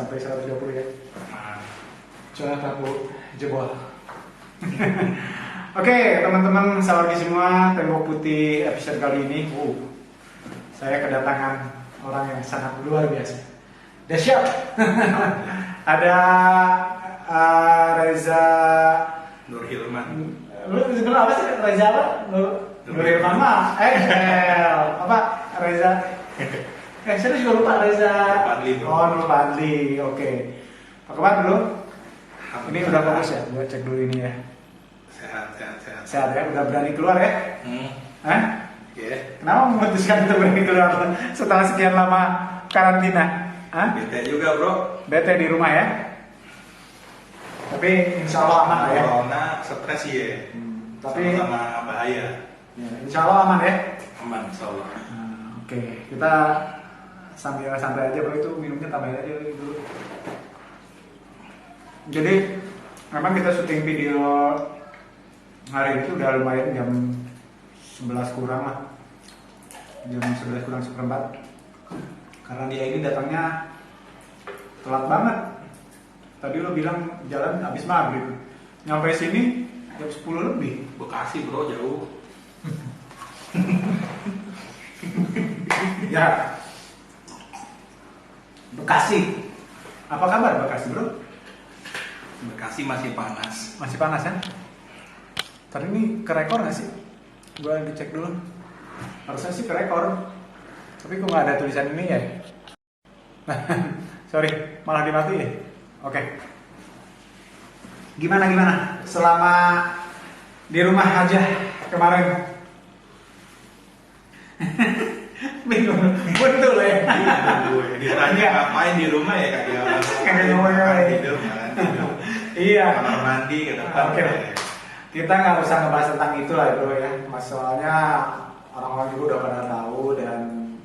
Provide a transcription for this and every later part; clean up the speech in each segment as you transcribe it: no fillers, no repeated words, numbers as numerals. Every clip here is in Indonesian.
sampai 120 ya. Nah, Soalnya aku jebol. Oke, teman-teman sawargi semua, Tembok Putih episode kali ini. Saya kedatangan orang yang sangat luar biasa. Udah siap? Ada Reza Nur Hilman. Lu sebenarnya apa sih Reza apa? Nur Hilman mah apa Reza? Saya juga lupa Reza. Fadli, bro. Oh, Nur Fadli. Oke. Apa kabar dulu? Ini udah fokus ya? Gua cek dulu ini ya. Sehat. Sehat ya? Udah berani keluar ya? Hah? Yeah. Kenapa memutuskan untuk berani keluar setelah sekian lama karantina? Hah? Bete juga, bro. Bete di rumah ya? Tapi insya Allah aman lah ya? Corona stres ya. Tapi sama bahaya. ya, insya Allah aman ya? Aman, insya Allah. Oke, kita sambil santai aja bro, itu minumnya tambahin aja dulu. Jadi memang kita syuting video hari ini udah lumayan jam 11 kurang lah, jam 11 kurang seperempat. Karena dia ini datangnya telat banget. Tadi lo bilang jalan habis maghrib, nyampe sini jam 10 lebih. Bekasi, bro, jauh. Ya, Bekasi. Apa kabar Bekasi bro? Bekasi masih panas. Masih panas kan? Tadi ini ke rekor nggak sih? Gue lagi cek dulu. Harusnya sih ke rekor. Tapi kok nggak ada tulisan ini ya? Sorry, malah dimati ya? Oke. Gimana? Selama di rumah aja kemarin? Bingung, betul ya? Ditanya ngapain di rumah ya Kagak ngomong-ngomong. tidur. Iya. Kamar mandi ke depan. Oke. Kita nggak usah ngebahas tentang itu lah bro ya. Masalahnya orang-orang juga udah pada tahu dan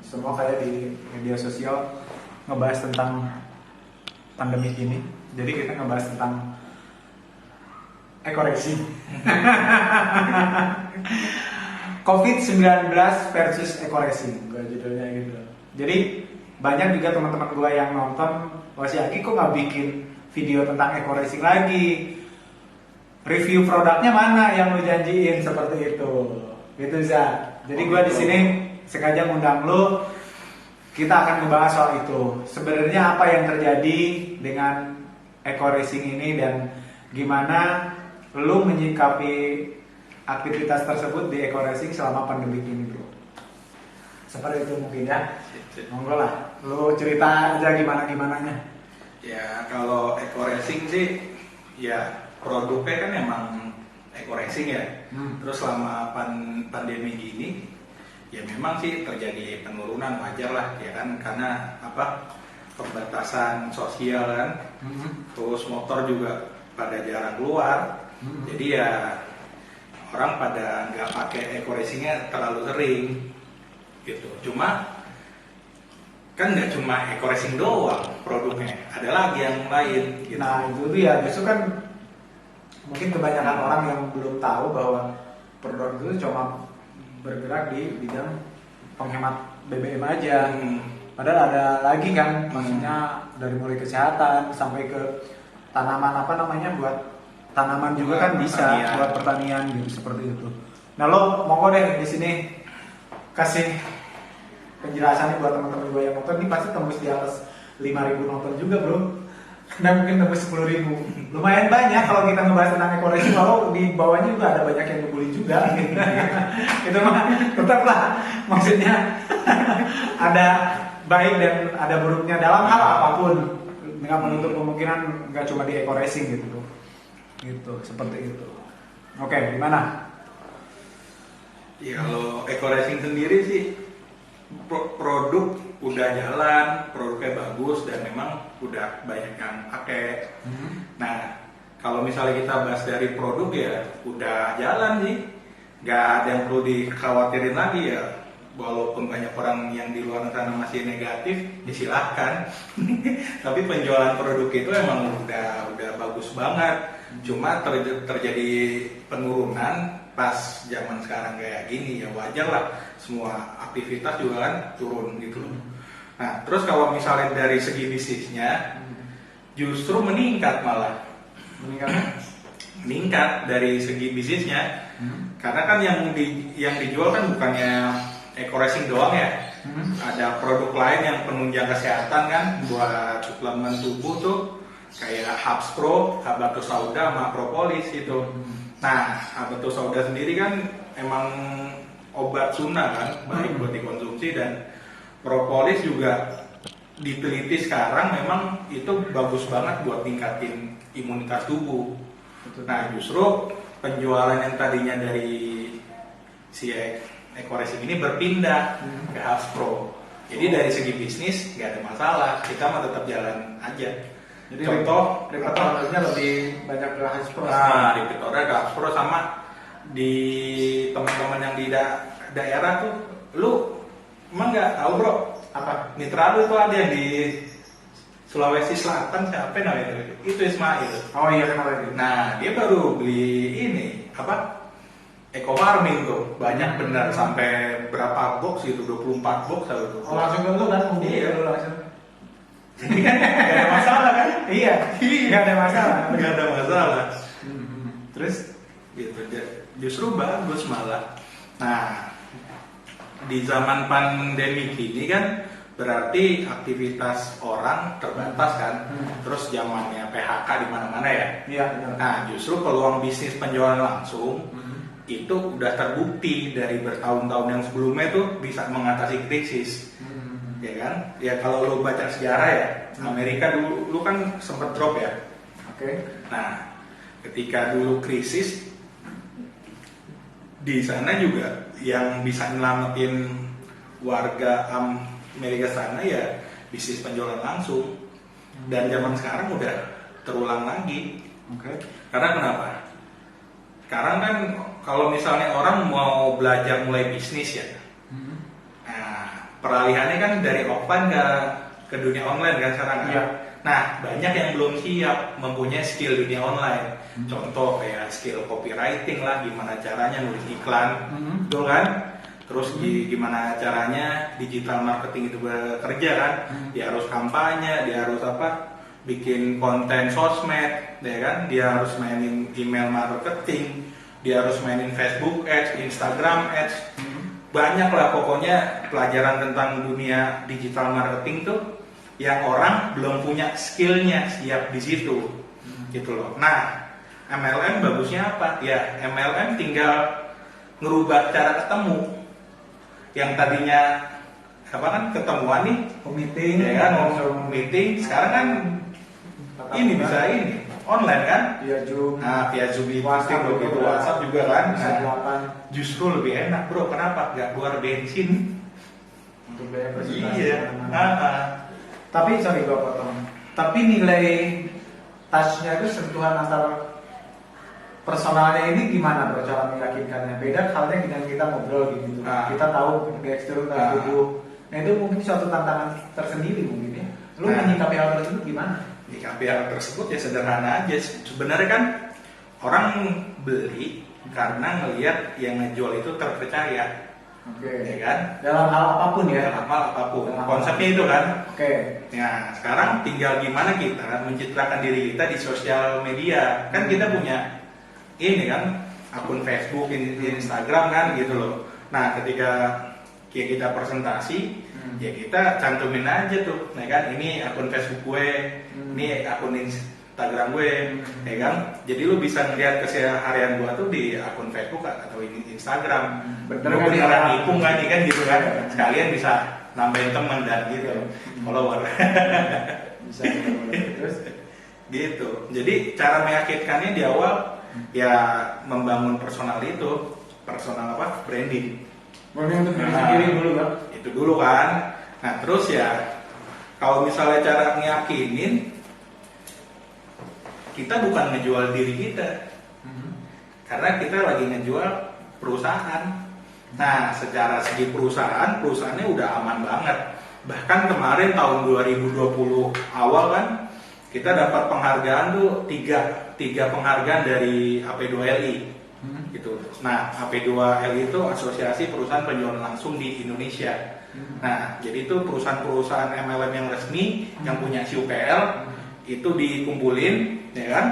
semua kayak di media sosial ngebahas tentang pandemi ini. Jadi kita ngebahas tentang ekoreksi. COVID-19 versus ekoreksi, gue judulnya gitu. Jadi banyak juga teman-teman gue yang nonton, wah si Aki kok nggak bikin video tentang ekoreksi lagi? Review produknya mana yang lu janjiin seperti itu? Gitu Za. Jadi gue di sini sengaja ngundang lu. Kita akan ngebahas soal itu. Sebenarnya apa yang terjadi dengan eco-racing ini dan gimana lu menyikapi aktivitas tersebut di eco-racing selama pandemi ini bro. Seperti itu mungkin ya. Monggo lah, lu cerita aja gimana-gimananya. Ya kalau eco-racing sih ya produknya kan emang eco-racing ya. Terus selama pandemi gini ya memang sih terjadi penurunan, wajar lah ya kan, karena apa, pembatasan sosial kan. Terus motor juga pada jarang keluar. Jadi ya orang pada nggak pakai eco-racingnya terlalu sering gitu. Cuma kan nggak cuma eco-racing doang produknya, ada lagi yang lain gitu. Nah itu dia, justru kan mungkin kebanyakan orang yang belum tahu bahwa produk itu cuma bergerak di bidang penghemat BBM aja. Padahal ada lagi kan, maksudnya dari mulai kesehatan sampai ke tanaman apa namanya, buat tanaman juga kan bisa pertanian. Buat pertanian gitu seperti itu. Nah lo monggo deh di sini kasih penjelasannya buat teman-teman gue yang nonton. Ini pasti tembus di atas 5.000 nonton juga bro. Nah mungkin tembus 10.000. Lumayan banyak kalau kita ngebahas tentang eco-racing. Walau di bawahnya juga ada banyak yang ngebully juga. Itu mah tetaplah, maksudnya ada baik dan ada buruknya dalam hal apapun. Nggak menutup kemungkinan nggak cuma di eco-racing gitu bro. Gitu, seperti itu. Oke, gimana? Ya kalau eco-racing sendiri sih produk udah jalan, produknya bagus dan memang udah banyak yang pakai. Nah kalau misalnya kita bahas dari produk ya udah jalan sih, nggak ada yang perlu dikhawatirin lagi ya. Walaupun banyak orang yang di luar sana masih negatif, ya silahkan. Tapi penjualan produk itu emang udah bagus banget. Cuma terjadi penurunan pas zaman sekarang kayak gini, ya wajar lah, semua aktivitas juga kan turun gitu. Nah terus kalau misalnya dari segi bisnisnya, justru meningkat malah. Meningkat dari segi bisnisnya. Karena kan yang dijual kan bukannya eco racing doang ya. Ada produk lain yang penunjang kesehatan kan buat suplemen tubuh tuh kayak Hubs Pro, Habatus Sauda, sama Propolis itu. Nah, Habatus Sauda sendiri kan emang obat sunnah kan, baik buat dikonsumsi, dan Propolis juga diteliti sekarang memang itu bagus banget buat ningkatin imunitas tubuh. Nah, justru penjualan yang tadinya dari si Eco Racing ini berpindah ke Hubs Pro. Jadi dari segi bisnis nggak ada masalah, kita mah tetap jalan aja. Jadi contoh, repeat ordernya lebih banyak ke Hubs Pro. Nah, repeat order ke Hubs Pro, sama di teman-teman yang di daerah tuh, lu emang nggak tahu bro? Apa? Mitra lu tuh ada yang di Sulawesi Selatan, siapa namanya itu? Itu Ismail. Oh iya, kenapa itu? Nah, dia baru beli ini apa? Eco farming tuh, banyak benar, sampai berapa box gitu, 24 box atau Oh, langsung ke lu kan? Iya, langsung. Jadi kan nggak ada masalah kan? Iya, nggak ada masalah. Nggak ada masalah. Terus gitu, justru bagus malah. Nah, di zaman pandemi ini kan berarti aktivitas orang terbatas kan. Terus zamannya PHK di mana-mana ya. Iya, benar. Nah, justru peluang bisnis penjualan langsung itu udah terbukti dari bertahun-tahun yang sebelumnya tuh bisa mengatasi krisis. Ya kan? Ya kalau lo baca sejarah ya, Amerika dulu kan sempat drop ya. Oke. Nah, ketika dulu krisis di sana juga yang bisa nyelamatin warga Amerika sana ya bisnis penjualan langsung. Dan zaman sekarang udah terulang lagi. Oke. Karena kenapa? Sekarang kan kalau misalnya orang mau belajar mulai bisnis ya, nah, peralihannya kan dari offline ke dunia online kan sekarang kan? Iya. Nah, banyak yang belum siap mempunyai skill dunia online. Contoh kayak skill copywriting lah, gimana caranya nulis iklan, betul kan? Terus gimana caranya digital marketing itu bekerja kan? Dia harus kampanye, dia harus apa? Bikin konten sosmed, ya kan? Dia harus mainin email marketing, dia harus mainin Facebook Ads, Instagram Ads. Banyak lah pokoknya pelajaran tentang dunia digital marketing tuh yang orang belum punya skillnya siap di situ, gitu loh. Nah, MLM bagusnya apa? Ya, MLM tinggal ngerubah cara ketemu. Yang tadinya apa kan ketemuan nih, Meeting, ya kan, meeting. Sekarang kan ini bisa ini online kan? Via Zoom. Nah, via Zoom, WhatsApp begitu, juga. WhatsApp juga kan. Bisa Nah, delapan. justru lebih enak bro. Kenapa? Gak keluar bensin. Untuk biaya presentasi. Iya. Tapi sorry gua potong. Tapi nilai touch-nya itu sentuhan antar personalnya ini gimana bro cara meyakinkannya? Beda halnya dengan kita ngobrol gitu. Kita tahu gestur tubuh. Nah itu mungkin suatu tantangan tersendiri mungkin ya. Lu menyikapi hal tersebut gimana? Menyikapi hal tersebut ya sederhana aja. Sebenarnya kan orang beli karena ngelihat yang ngejual itu terpercaya. Oke. Ya kan? Dalam hal apapun ya. Dalam hal apapun. Dalam Konsepnya itu kan. Oke. Nah, sekarang tinggal gimana kita mencitrakan diri kita di sosial media. Kan kita punya ini kan akun Facebook, Instagram kan gitu loh. Nah, ketika kita presentasi, ya kita cantumin aja tuh, ya kan? Ini akun Facebook gue, ini akun Instagram gue, ya kan? Jadi lu bisa ngeliat keseharian gue tuh di akun Facebook atau Instagram. Beneran nikung kan nih kan gitu kan? Sekalian bisa nambahin teman dan gitu, follower. Bisa. Terus gitu. Jadi cara meyakinkannya di awal ya membangun personal itu, personal apa? Branding. mungkin untuk diri sendiri dulu kan? Itu dulu kan. Nah terus ya kalau misalnya cara ngeyakinin, kita bukan ngejual diri kita, karena kita lagi ngejual perusahaan. Nah secara segi perusahaannya udah aman banget. Bahkan kemarin tahun 2020 awal kan kita dapat penghargaan tuh tiga penghargaan dari AP2LI. Gitu. Nah, AP2LI itu Asosiasi Perusahaan Penjualan Langsung di Indonesia. Nah, jadi itu perusahaan-perusahaan MLM yang resmi yang punya CUPL itu dikumpulin, ya kan?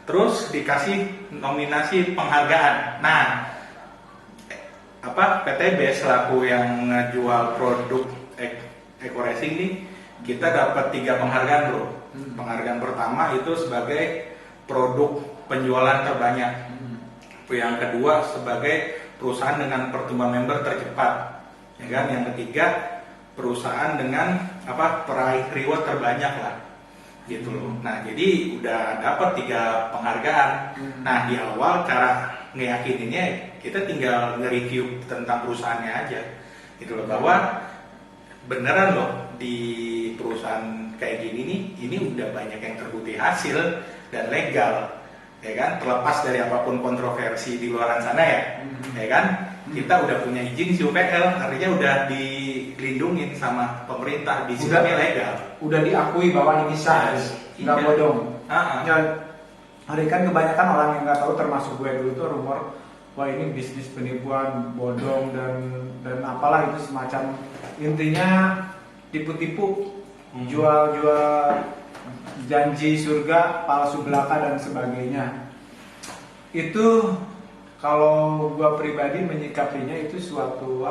Terus dikasih nominasi penghargaan. Nah, PTB selaku yang ngejual produk Eco Racing nih, kita dapat 3 penghargaan bro. Penghargaan pertama itu sebagai produk penjualan terbanyak. Yang kedua sebagai perusahaan dengan pertumbuhan member tercepat, ya kan? Yang ketiga perusahaan dengan peraih reward terbanyak lah, gitu loh. Nah jadi udah dapat 3 penghargaan. Nah di awal cara ngeyakininnya kita tinggal nge-review tentang perusahaannya aja, gitu loh, bahwa beneran loh di perusahaan kayak gini nih, ini udah banyak yang terbukti hasil dan legal, ya kan? Terlepas dari apapun kontroversi di luar sana ya kan? Kita udah punya izin CUPL, artinya udah dilindungin sama pemerintah, di sini legal. Udah diakui bahwa ini sah, nggak bodong. Ya, hari kan kebanyakan orang yang nggak tahu, termasuk gue dulu tuh rumor, wah ini bisnis penipuan, bodong dan apalah itu semacam, intinya tipu-tipu, jual-jual janji surga, palsu belaka dan sebagainya. Itu kalau gua pribadi menyikapinya itu suatu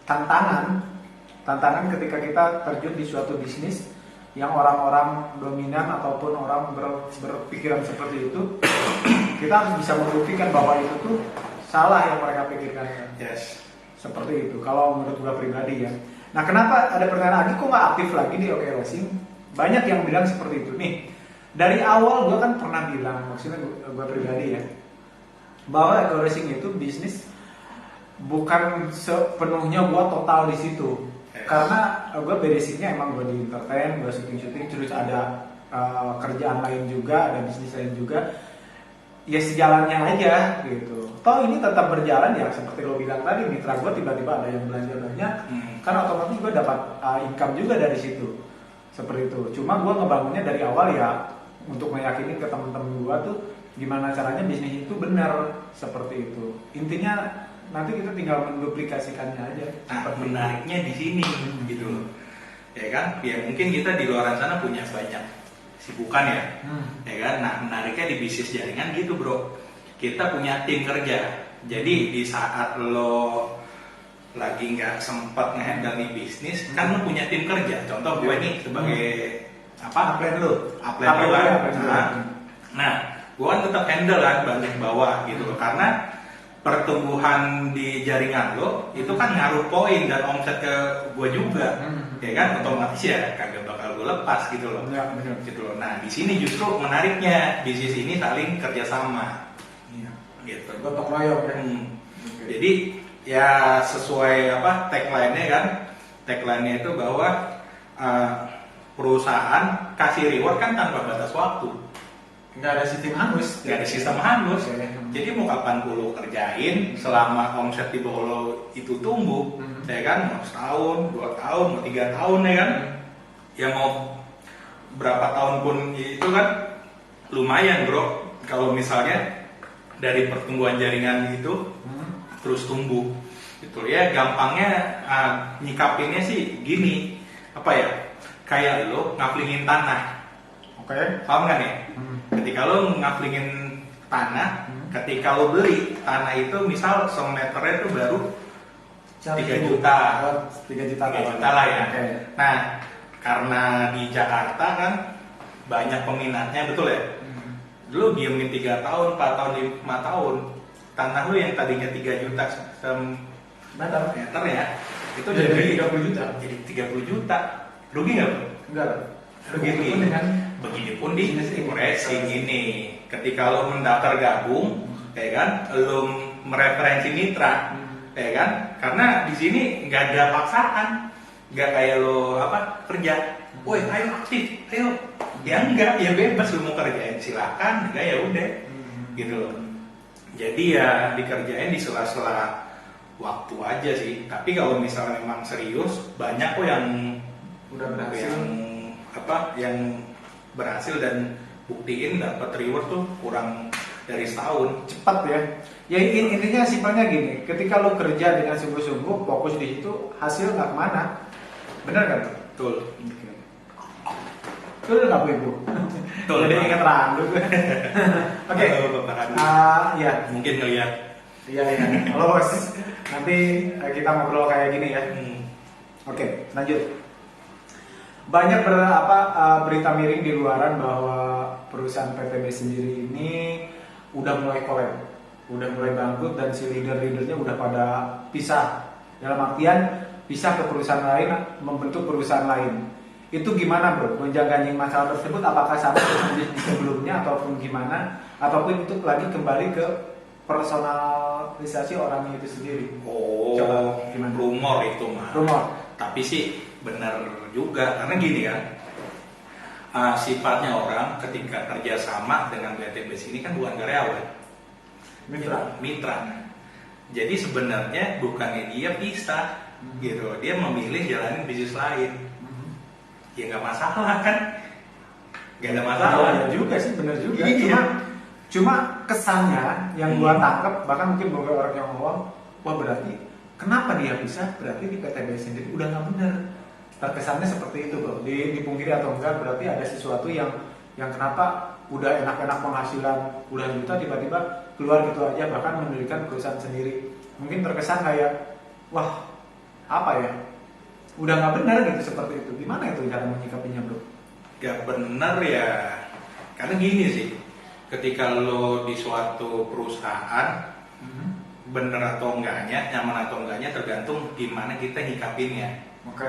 tantangan ketika kita terjun di suatu bisnis yang orang-orang dominan ataupun orang berpikiran seperti itu. Kita harus bisa membuktikan bahwa itu tuh salah yang mereka pikirkan. Yes. Seperti itu kalau menurut gua pribadi ya. Nah kenapa ada pertanyaan lagi, kok nggak aktif lagi di OK Racing? Banyak yang bilang seperti itu nih. Dari awal gue kan pernah bilang, maksudnya gue pribadi ya, bahwa Eco Racing itu bisnis bukan sepenuhnya gue total di situ. Karena gue basicnya emang gue di entertain, gue syuting, terus ada kerjaan lain juga, ada bisnis lain juga. Ya sejalannya aja gitu. Toh ini tetap berjalan ya, seperti lo bilang tadi, mitra gue tiba-tiba ada yang belanja banyak, kan otomatis gue dapat income juga dari situ. Seperti itu. Cuma gue ngebangunnya dari awal ya untuk meyakinin ke temen-temen gue tuh gimana caranya bisnis itu benar, seperti itu. Intinya nanti kita tinggal menduplikasikannya aja. Nah, menariknya di sini gitu loh. Ya kan? Ya mungkin kita di luar sana punya banyak sibukan ya. Ya kan? Nah, menariknya di bisnis jaringan gitu, Bro. Kita punya tim kerja. Jadi di saat lo lagi nggak sempat ngehandle nih bisnis, kan lo punya tim kerja. Contoh gue nih sebagai upline lo kan. Nah, gue kan tetap handle kan banyak bawah gitu loh, karena pertumbuhan di jaringan lo itu kan ngaruh poin dan omset ke gue juga, ya kan? Otomatis ya kagak bakal gue lepas gitu loh. Ya, gitu loh. Nah di sini justru menariknya bisnis ini saling kerjasama, gitu. Gotong royong ya. Jadi ya sesuai tagline-nya kan, tagline-nya itu bahwa perusahaan kasih reward kan tanpa batas waktu. Nggak ada sistem hangus. Nggak ada sistem hangus. Jadi mau kapan lo kerjain, selama omset di bawah lo itu tumbuh, ya kan? Mau setahun, 2 tahun, mau 3 tahun ya kan? Ya mau berapa tahun pun itu kan lumayan bro. Kalau misalnya dari pertumbuhan jaringan itu terus tumbuh, gitu ya. Gampangnya nyikapinnya sih gini, kayak lo ngaflingin tanah. Paham nggak nih? Ketika lo ngaflingin tanah, ketika lo beli tanah itu misal semeternya itu baru 3 juta, 3 juta lah ya. Nah, karena di Jakarta kan banyak peminatnya, betul ya? Lo diemin 3 tahun, 4 tahun, 5 tahun, tanah lo yang tadinya 3 juta meter ya, itu jadi 30 juta. Jadi 30 juta. Rugi nggak bro? Enggak. Begitupun di Eco Racing ini. Ketika lo mendaftar gabung, ya kan, lo mereferensi mitra, ya kan, karena di sini nggak ada paksaan, nggak kayak lo kerja, woi ayo aktif, ayo, ya enggak, ya bebas lo mau kerjain silakan, enggak ya udah, gitu loh. Jadi ya dikerjain di sela-sela waktu aja sih. Tapi kalau misalnya memang serius, banyak kok yang udah berhasil, yang berhasil dan buktiin dapat reward tuh kurang dari setahun. Cepat ya. Ya intinya simpelnya gini, ketika lo kerja dengan sungguh-sungguh, fokus di situ, hasil nggak kemana. Benar kan? Betul. Itu udah nggak bego. Betul, Jadi Pak. ingat randu. Oke. Halo, Bapak Randu. Ya. Mungkin ngelihat. Iya. Halo bos. Nanti kita ngobrol kayak gini ya. Oke, lanjut. Banyak berita miring di luaran bahwa perusahaan PTB sendiri ini udah mulai kolab, udah mulai bangkrut dan si leader-leadernya udah pada pisah. Dalam artian pisah ke perusahaan lain, membentuk perusahaan lain. Itu gimana bro? Menjaga masalah tersebut apakah sama seperti sebelumnya ataupun gimana? Ataupun itu lagi kembali ke personalisasi orangnya itu sendiri? Oh, Coba gimana? rumor itu mah. Rumor. Tapi sih benar juga karena gini kan, sifatnya orang ketika kerjasama dengan PT Base ini kan bukan karyawan, mitra. Jadi sebenarnya bukannya dia pisah, gitu, dia memilih jalanin bisnis lain, ya nggak masalah kan, nggak ada masalah. Ya juga sih, benar juga. Iya. Cuma kesannya yang gua tangkap, bahkan mungkin beberapa orang yang ngomong, wah berarti kenapa dia bisa? Berarti di PTB sendiri udah nggak benar. Terkesannya seperti itu bro. Dipungkiri atau enggak, berarti ada sesuatu yang kenapa udah enak-enak penghasilan puluhan juta tiba-tiba keluar gitu aja, bahkan mendirikan perusahaan sendiri. Mungkin terkesan kayak, wah apa ya? Udah nggak benar gitu seperti itu. Gimana itu cara menyikapinya bro? Gak bener ya, karena gini sih, ketika lo di suatu perusahaan, bener atau enggaknya, nyaman atau enggaknya tergantung gimana kita nyikapinnya. Oke.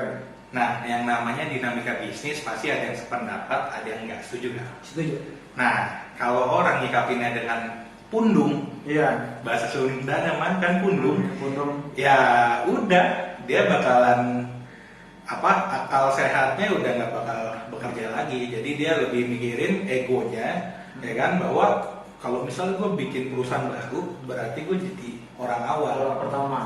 Nah, yang namanya dinamika bisnis pasti ada yang sependapat, ada yang nggak setuju kan? Setuju. Nah, kalau orang nyikapinnya dengan pundung, Iya. bahasa Sundanya mah kan pundung, Iya. ya udah dia bakalan akal sehatnya udah nggak bakal bekerja lagi. Jadi dia lebih mikirin egonya, ya kan, bahwa kalau misalnya gue bikin perusahaan baru, berarti gue jadi orang awal, orang pertama.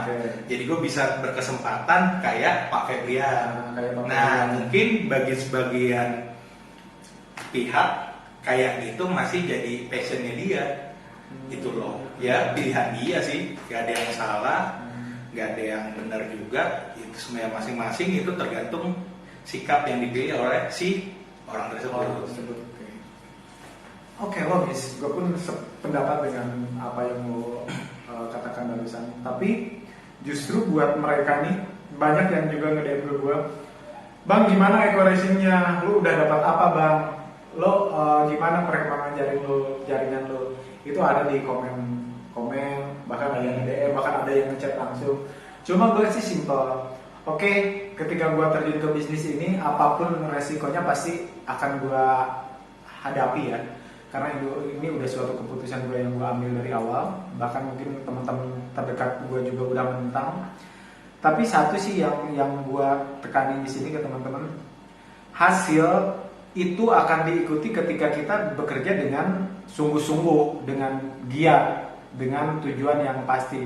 Okay. Jadi gue bisa berkesempatan kayak Pak Febrian. Nah, mungkin bagi sebagian pihak kayak gitu masih jadi passionnya dia, gitu loh. Ya pilihan dia sih, gak ada yang salah, gak ada yang benar juga. Itu semuanya masing-masing, itu tergantung sikap yang dipilih oleh si orang tersebut. Oke, logis. Gue pun sependapat dengan apa yang lo katakan barusan. Tapi justru buat mereka nih, banyak yang juga nge-DM ke gue, Bang, gimana eco racingnya? Lu udah dapat apa bang? Lo gimana perkembangan jaringan lo? Itu ada di komen, bahkan ada yang DM, bahkan ada yang ngechat langsung. Cuma gue sih simple. Oke, ketika gue terjun ke bisnis ini, apapun resikonya pasti akan gue hadapi ya. Karena ini udah suatu keputusan gue yang gue ambil dari awal. Bahkan mungkin teman-teman terdekat gue juga udah menentang. Tapi satu sih yang gue tekanin di sini ke teman-teman, hasil itu akan diikuti ketika kita bekerja dengan sungguh-sungguh, dengan giat, dengan tujuan yang pasti.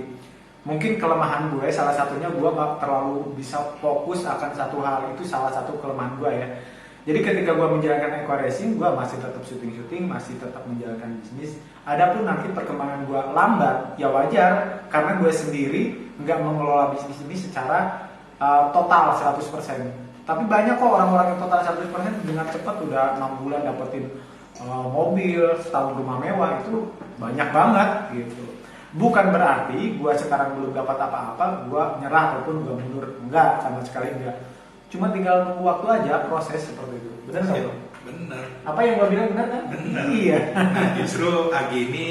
Mungkin kelemahan gue, salah satunya gue gak terlalu bisa fokus akan satu hal, itu salah satu kelemahan gue ya. Jadi ketika gue menjalankan eco racing, gue masih tetap syuting, masih tetap menjalankan bisnis. Adapun nanti perkembangan gue lambat, ya wajar, karena gue sendiri nggak mengelola bisnis ini secara total 100%. Tapi banyak kok orang-orang yang total 100% dengan cepat udah 6 bulan dapetin mobil, setahun rumah mewah, itu banyak banget gitu. Bukan berarti gue sekarang belum dapat apa-apa, gue nyerah ataupun gue mundur. Enggak, sama sekali enggak. Cuma tinggal nunggu waktu aja, proses seperti itu. Benar nggak bro? Bener. Apa yang gue bilang benar kan? Bener. Iya. Nah, justru Agi ini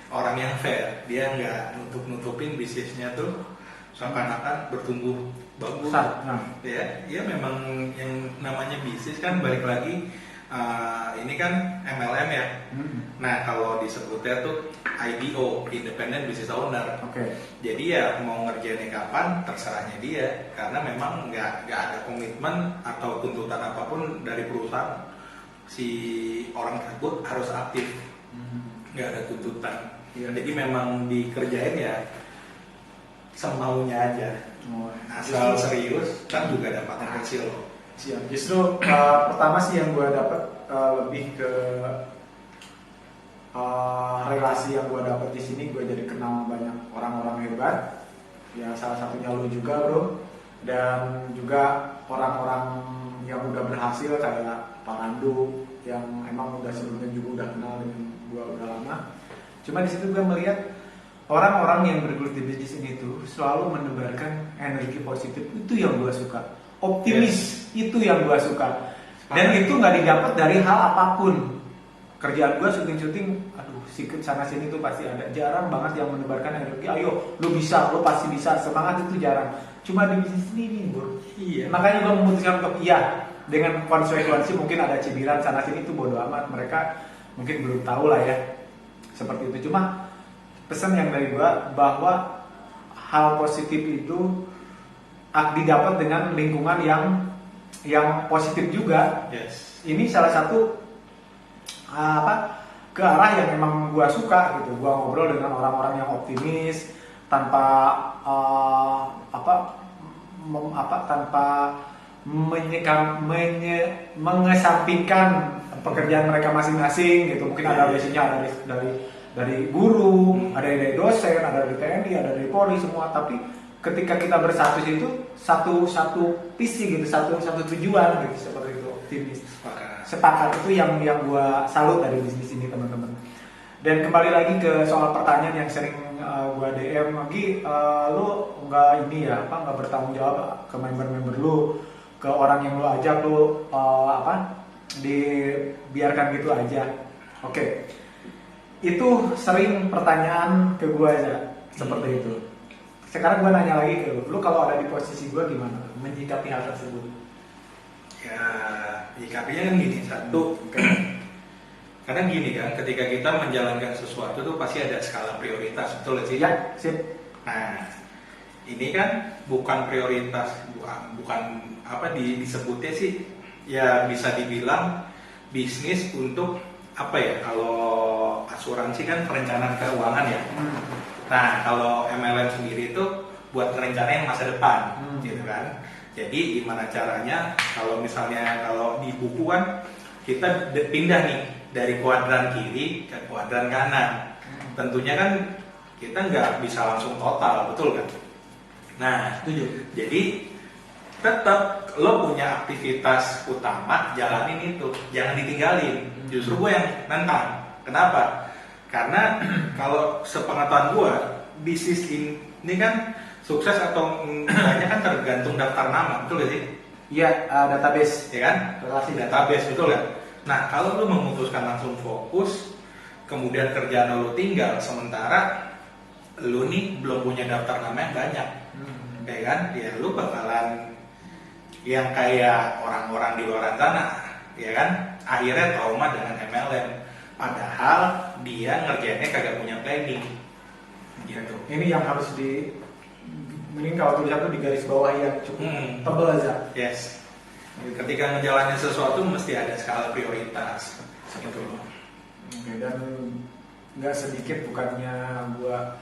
orang yang fair. Dia nggak nutupin bisnisnya tuh seakan-akan bertumbuh bagus. Nah. Ya memang yang namanya bisnis kan balik lagi. Ini kan MLM ya. Nah kalau disebutnya tuh IBO, Independent Business Owner. Oke. Jadi ya mau ngerjainnya kapan terserahnya dia, karena memang nggak ada komitmen atau tuntutan apapun dari perusahaan. Si orang tersebut harus aktif, nggak ada tuntutan. Jadi memang dikerjain ya semaunya aja. Asal serius kan juga dapat hasil. Siap. Justru pertama sih yang gue dapat lebih ke relasi yang gue dapat di sini. Gue jadi kenal banyak orang-orang hebat. Ya salah satunya lo juga bro. Dan juga orang-orang yang udah berhasil kayak Pak Randu yang emang udah sebelumnya juga udah kenal dengan gue udah lama. Cuma di situ gue melihat orang-orang yang bergelut di bisnis ini tuh selalu menebarkan energi positif, itu yang gue suka. Optimis, itu yang gue suka. Dan itu nggak didapat dari hal apapun. Kerjaan gue syuting-syuting, aduh sikit sana sini tuh pasti ada. Jarang banget yang menebarkan energi, ayo lu bisa, lu pasti bisa, semangat itu jarang. Cuma di bisnis ini bro. Iya. Makanya gue memutuskan untuk iya, dengan konsekuensi mungkin ada cibiran sana sini itu bodo amat, mereka mungkin belum tahu lah ya seperti itu. Cuma pesan yang dari gue bahwa hal positif itu didapat dengan lingkungan yang positif juga. Yes. Ini salah satu ke arah yang memang gue suka gitu. Gue ngobrol dengan orang-orang yang optimis tanpa tanpa mengesampingkan pekerjaan mereka masing-masing gitu. Mungkin ada biasanya dari guru, ada dari dosen, ada dari TNI, ada dari Polri semua. Tapi ketika kita bersatu itu satu visi gitu, satu tujuan gitu, seperti itu, optimis. Sepakat itu yang gua salut dari bisnis ini teman-teman. Dan kembali lagi ke soal pertanyaan yang sering gua DM lagi, lu nggak bertanggung jawab ke member-member lu, ke orang yang lu ajak, lu dibiarkan gitu aja. Oke. Itu sering pertanyaan ke gue aja seperti itu. Sekarang gue nanya lagi ke lu kalau ada di posisi gue gimana menyikapi hal tersebut? Ya, menyikapinya kan gini, satu, kadang gini kan, ketika kita menjalankan sesuatu tuh pasti ada skala prioritas, betul gak sih? Ya, sip. Nah, ini kan bukan prioritas, bukan disebutnya sih, ya bisa dibilang bisnis untuk apa ya, kalau asuransi kan perencanaan keuangan ya. Nah kalau MLM sendiri itu buat rencanain masa depan gitu kan. Jadi gimana caranya kalau di buku kan kita pindah nih dari kuadran kiri ke kuadran kanan. Tentunya kan kita nggak bisa langsung total, betul kan? Nah, jadi tetap lo punya aktivitas utama, jalanin itu, jangan ditinggalin. Justru gue yang nantang. Kenapa? Karena kalau sepengetahuan gue, bisnis ini kan sukses atau enggaknya kan tergantung daftar nama, betul gak sih? Iya, database, ya kan? Relasi database, betul kan? Nah, kalau lo memutuskan langsung fokus, kemudian kerjaan lo tinggal, sementara lo nih belum punya daftar nama yang banyak, ya kan? Ya lo bakalan yang kayak orang-orang di luar sana, ya kan? Akhirnya trauma dengan MLM, padahal dia ngerjainnya kagak punya planning, gitu. Ini yang harus mending kalau tulisan itu di garis bawah yang cukup tebal aja. Yes. Ketika ngejalanin sesuatu mesti ada skala prioritas, gitu loh. Oke, dan nggak sedikit bukannya gua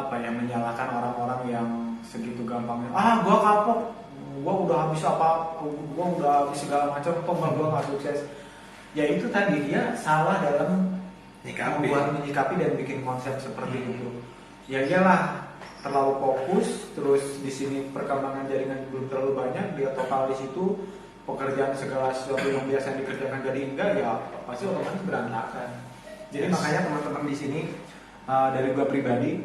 menyalahkan orang-orang yang segitu gampangnya. Gua kapok. Gua udah habis gua udah habis segala macam, gua nggak sukses. Ya itu tadi dia salah dalam menyikapi dan bikin konsep seperti itu. Ya iyalah, terlalu fokus, terus di sini perkembangan jaringan belum terlalu banyak, dia total di situ, pekerjaan segala sesuatu yang biasa dikerjakan jadi enggak, ya pasti otomatis berantakan. Jadi makanya teman-teman di sini dari gua pribadi,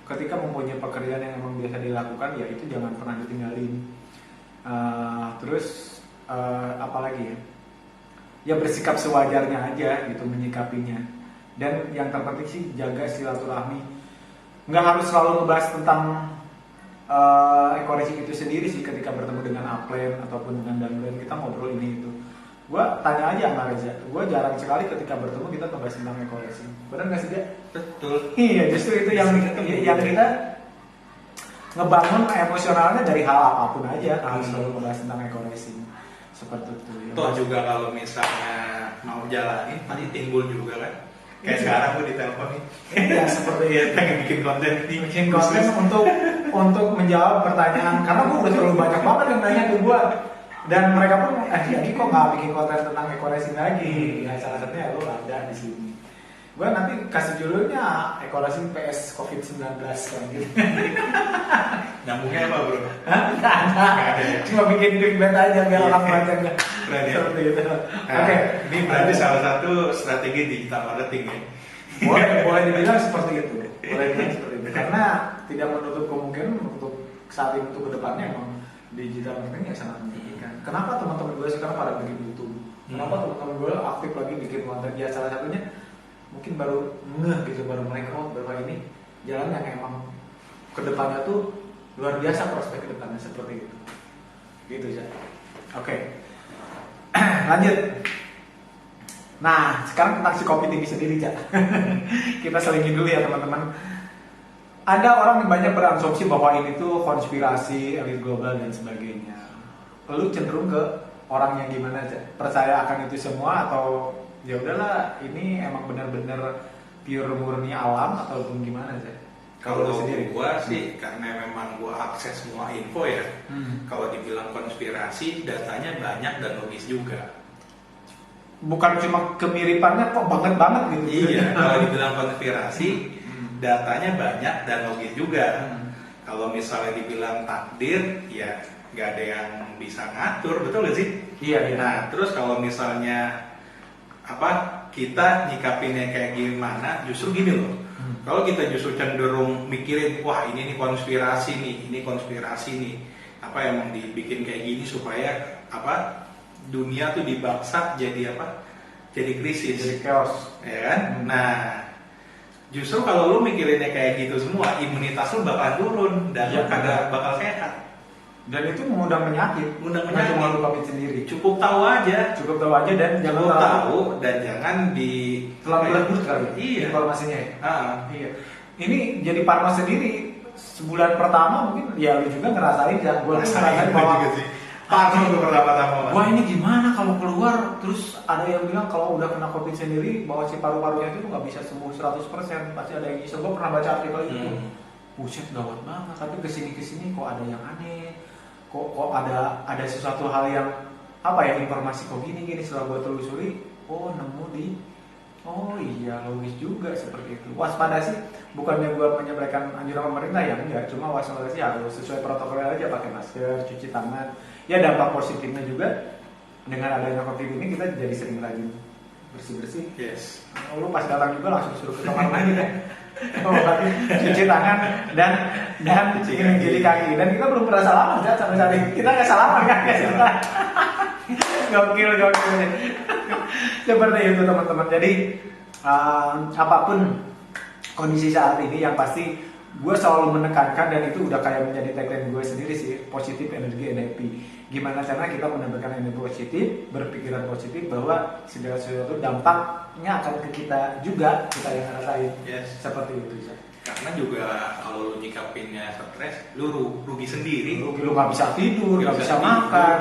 ketika mempunyai pekerjaan yang memang biasa dilakukan, ya itu jangan pernah ditinggalin. Terus apalagi ya? Ya bersikap sewajarnya aja gitu menyikapinya. Dan yang terpenting sih jaga silaturahmi. Nggak harus selalu ngebahas tentang ekoracing itu sendiri sih. Ketika bertemu dengan upline ataupun dengan downline, kita ngobrol ini itu. Gue tanya aja sama Reza, gue jarang sekali ketika bertemu kita ngebahas tentang ekoracing. Benar nggak sih dia? Betul. Iya, justru itu yang kita ngebangun emosionalnya dari hal apapun aja. Harus selalu ngebahas tentang ekoracing. Seperti itu. Toh juga kalau misalnya mau jalanin pasti timbul juga kan. Kayak sekarang gue ditelepon nih. Ya seperti itu. Pengen bikin konten nih. Bikin konten untuk menjawab pertanyaan. Karena gue udah terlalu banyak banget yang nanya ke gue. Dan mereka pun, Agi kok nggak bikin konten tentang ekoracing lagi? Ya salah satunya lo ada di sini. Gue nanti kasih judulnya Ekoracing PS COVID-19 kan gitu. Nyambungnya apa bro? Hah? Nggak ada. Cuma bikin clickbait aja biar orang baca nggak. Keren ya? Seperti itu. Nah, Oke. ini berarti salah satu strategi digital marketing ya. Boleh dibilang seperti itu. Boleh dibilang seperti itu. Karena tidak menutup kemungkinan untuk saat ini untuk kedepannya emang digital marketing ya sangat memungkinkan. Kenapa teman-teman gue sekarang pada bikin YouTube? Kenapa teman-teman gue aktif lagi bikin konten? Ya salah satunya mungkin baru ngeh gitu, baru melek bahwa ini jalan yang emang kedepannya tuh luar biasa, prospek kedepannya seperti itu. Gitu ya. Oke. Lanjut. Nah, sekarang tentang si kopi tinggi sendiri, Cak. Kita selingin dulu ya, teman-teman. Ada orang yang banyak berasumsi bahwa ini tuh konspirasi elit global dan sebagainya. Lu cenderung ke orang yang gimana, Cak? Percaya akan itu semua atau ya udahlah, ini emang benar-benar pure murni alam ataupun gimana, Cak? Kalau gua sih karena memang gua akses semua info ya. Kalau dibilang konspirasi, datanya banyak dan logis juga. Bukan cuma kemiripannya kok banget gitu. Iya, kalau dibilang konspirasi, datanya banyak dan logis juga. Kalau misalnya dibilang takdir, ya nggak ada yang bisa ngatur, betul nggak sih? Iya. Nah, terus kalau misalnya kita nyikapinnya kayak gimana? Justru gini loh. Kalau kita justru cenderung mikirin, wah ini konspirasi nih, ini konspirasi nih, emang dibikin kayak gini supaya dunia tuh dibaksa jadi jadi krisis, Jadi chaos, ya kan? Nah, justru kalau lu mikirinnya kayak gitu semua, imunitas lu bakal turun dan lu kagak bakal sehat. Dan itu mengundang penyakit. Mengundang Nggak penyakit. cuma lu COVID sendiri. Cukup tahu aja dan jangan tahu dan jangan terlalu lebur kali. Iya. Informasinya ya. Iya. Ini jadi parno sendiri. Sebulan pertama mungkin ya lu juga ngerasain ya. Gue ngerasain bahwa parno tuh pertama-tama. wah ini gimana kalau keluar, terus ada yang bilang kalau udah kena COVID sendiri bahwa si paru-parunya itu nggak bisa sembuh 100%. Pasti ada yang iso. Gue pernah baca artikel itu. Buset, gawat banget. Tapi kesini kok ada yang aneh. Kok ada sesuatu hal yang informasi kok gini setelah gue telusuri, nemu oh iya logis juga seperti itu. Waspada sih, bukannya gue menyampaikan anjuran pemerintah ya enggak, cuma waspada sih harus sesuai protokol aja, pakai masker, cuci tangan. Ya dampak positifnya juga dengan adanya COVID ini kita jadi sering rajin bersih. Yes. Lu pas datang juga langsung suruh ke kamar mandi kan. Berarti cuci tangan dan cuci kaki, dan kita belum pernah salaman ya sampai saat ini. Kita nggak salaman kan? Gokil. Seperti itu teman-teman. Jadi apapun kondisi saat ini, yang pasti gue selalu menekankan, dan itu udah kayak menjadi tagline gue sendiri sih, positif energi NLP. Gimana caranya kita menambahkan energi positif, berpikiran positif bahwa segala sesuatu dampaknya akan ke kita juga, kita yang ngerasain. Yes. Seperti itu. Karena juga kalau lu nyikapinnya stres, lu rugi sendiri. Lu nggak bisa tidur, nggak bisa makan.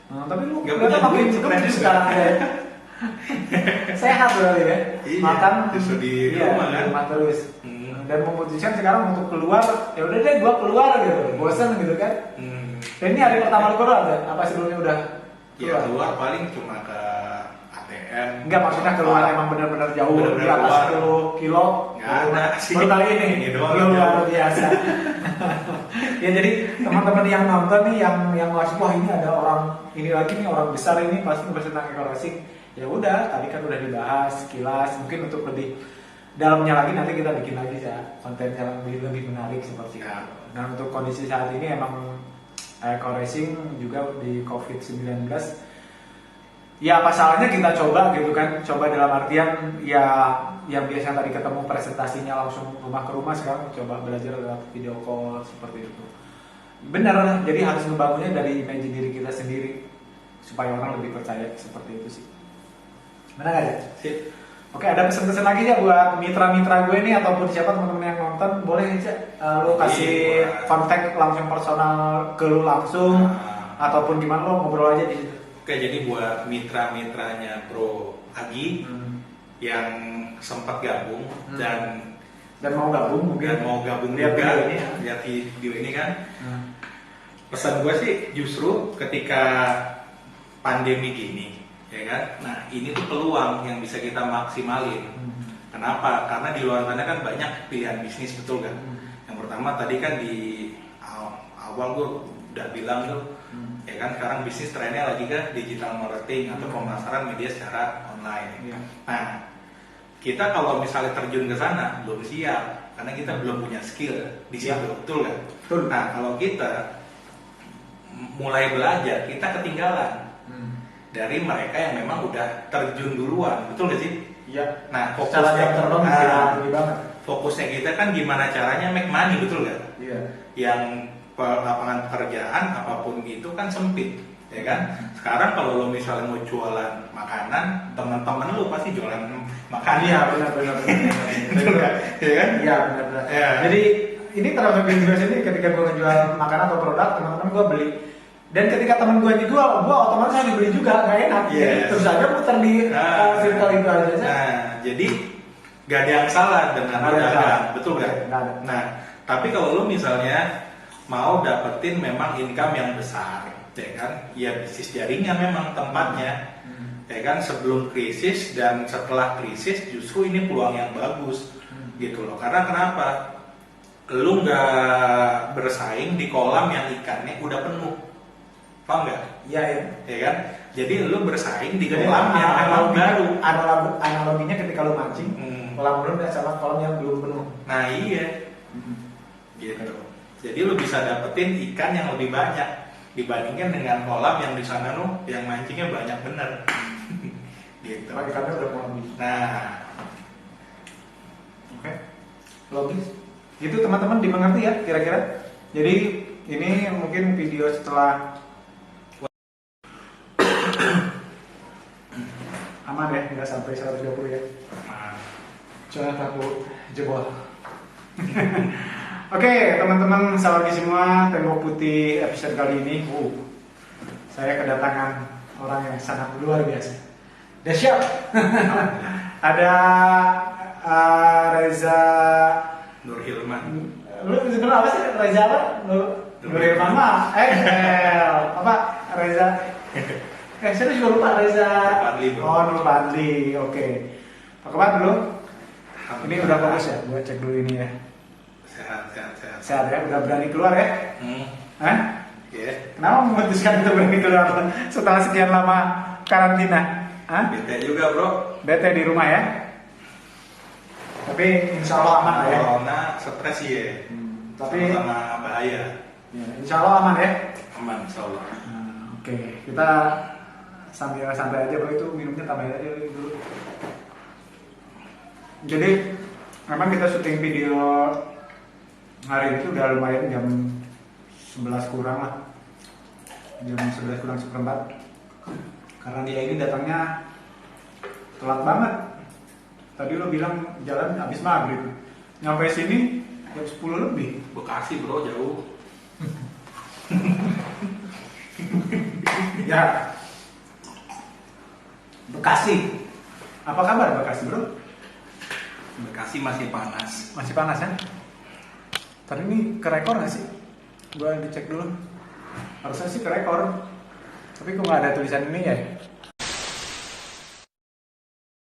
Tapi lu nggak punya duit sekarang ya. Sehat berarti ya. Iya, makan justru di rumah kan. Rumah terus. Dan memutuskan sekarang untuk keluar, ya udah deh gua keluar gitu. Bosan gitu kan. Dan ini hari pertama lu keluar ya? Apa sebelumnya udah keluar? Ya keluar paling cuma ke ATM. Enggak, maksudnya keluar emang benar-benar jauh, di atas 10 kilo. Nggak ada sih. Baru kali ini luar biasa. Ya jadi teman-teman yang nonton nih, yang ngasih, wah ini ada orang ini lagi nih, orang besar ini pasti ngebahas tentang Ekoracing. Ya udah, tadi kan udah dibahas sekilas. Mungkin untuk lebih dalamnya lagi nanti kita bikin lagi ya konten yang lebih menarik seperti itu. Nah untuk kondisi saat ini emang Ekoracing juga di COVID-19, ya apa salahnya kita coba gitu kan. Coba dalam artian ya yang biasa tadi ketemu presentasinya langsung rumah ke rumah, sekarang coba belajar lewat video call seperti itu. Benar, jadi harus membangunnya dari image diri kita sendiri supaya orang lebih percaya, seperti itu sih. Benar gak ya? Sip. Oke, ada pesan-pesan lagi ya buat mitra-mitra gue nih ataupun siapa teman-teman yang nonton, boleh aja lu kasih kontak langsung personal ke lu langsung ataupun gimana, lo ngobrol aja di situ. Oke, jadi buat mitra-mitranya Bro Agi yang sempat gabung dan mau gabung mungkin, dan mau gabung lihat juga video ini, lihat video ini kan. Pesan gue sih justru ketika pandemi gini, ya kan. Nah, ini tuh peluang yang bisa kita maksimalin. Kenapa? Karena di luar sana kan banyak pilihan bisnis, betul kan? Yang pertama tadi kan di awal gue udah bilang tuh, ya kan sekarang bisnis trennya lagi ke digital marketing atau pemasaran media secara online. Nah, kita kalau misalnya terjun ke sana belum siap karena kita belum punya skill di situ, betul kan? Betul. Nah, kalau kita mulai belajar, kita ketinggalan dari mereka yang memang udah terjun duluan, betul gak sih? Iya. Nah, fokusnya kita kan gimana caranya make money, betul gak? Iya. Yang lapangan pekerjaan apapun itu kan sempit, ya kan? Sekarang kalau lo misalnya mau jualan makanan, teman-teman lo pasti jualan makanan. Iya, benar. Betul kan? Ya kan? Iya, benar. Ya. Jadi ini termasuk bisnis ini ketika gue ngejual makanan atau produk, teman-teman gue beli. Dan ketika teman gue dijual, gue otomatis harus dibeli juga, nggak enak. Yes. Jadi terus aja putar di circle itu aja. Nah, jadi gak ada yang salah dengan dagang, betul kan? Nggak ada. Nah, tapi kalau lo misalnya mau dapetin memang income yang besar, ya kan? Ya bisnis jaringan memang tempatnya, ya kan? Sebelum krisis dan setelah krisis justru ini peluang yang bagus, gitu loh. Karena kenapa? Lu nggak bersaing di kolam yang ikannya udah penuh, paham nggak? Iya. Ya kan? Jadi lu bersaing di kolam yang memang baru. Analoginya ketika lu mancing, kolam belum sama kolam yang belum penuh. Nah iya, gitu. Jadi lu bisa dapetin ikan yang lebih banyak dibandingkan dengan kolam yang di sana lu yang mancingnya banyak bener. Gitu. Karena ikannya udah mau habis. Nah, Oke. Logis. Itu teman-teman dimengerti ya kira-kira. Jadi ini mungkin video setelah aman ya, nggak sampai 120 ya. Jangan takut jebol. Oke, teman-teman sahabat semua, Tembok Putih episode kali ini, saya kedatangan orang yang sangat luar biasa. Udah siap? Ada Reza Nur Hilman. Lu sebenarnya apa sih Reza apa? Nur Hilman mah apa Reza? Saya juga lupa Reza. Nur Fadli. Oke. Apa kabar dulu? Ini udah fokus ya? Gua cek dulu ini ya. Sehat ya? Udah berani keluar ya? Hah? Yeah. Kenapa memutuskan untuk berani keluar setelah sekian lama karantina? Hah? Bete juga bro. Bete di rumah ya? Tapi insya Allah aman lah ya. Corona stres ya. Tapi sama bahaya. Ya, insya Allah aman ya. Aman insya Allah. Oke, kita sambil santai aja bro, itu minumnya tambahin aja dulu. Jadi memang kita syuting video hari itu udah lumayan jam 11 kurang lah. Jam 11 kurang seperempat. Karena dia ini datangnya telat banget. Tadi lo bilang jalan habis maghrib. Nyampe sini jam 10 lebih. Bekasi bro, jauh. Ya. Bekasi. Apa kabar Bekasi bro? Bekasi masih panas. Masih panas ya? Tadi ini ke rekor nggak sih? Gua dicek dulu. Harusnya sih ke rekor. Tapi kok nggak ada tulisan ini ya?